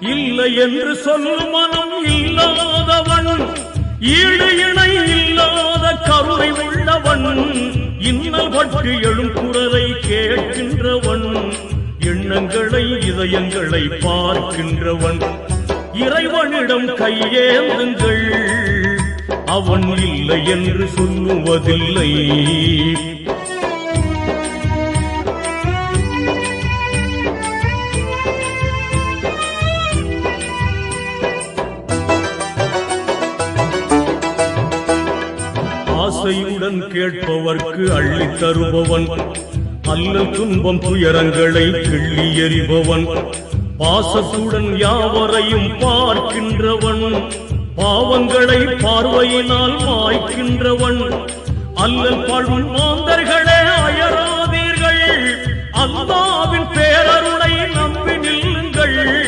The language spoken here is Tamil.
இல்லை என்று சொல்லும் மனம் இல்லாதவன், ஈடு இணை இல்லாத கருணை உள்ளவன், இன்னல் பட்டு எழும் குரலை கேட்கின்றவன், எண்ணங்களை இதயங்களை பார்க்கின்றவன், இறைவனிடம் கையேந்துங்கள், அவன் இல்லை என்று சொல்லுவதில்லை. ஆசையுடன் கேட்பவர்க்கு அள்ளி தருபவன், அல்லல் துன்பம் துயரங்களை கிள்ளி எறிபவன், பாசத்துடன் யாவரையும் பார்க்கின்றவன், பாவங்களை பார்வையினால் மாய்க்கின்றவன், அல்லல் பழும் மாந்தர்களே அயராதீர்கள், அல்லா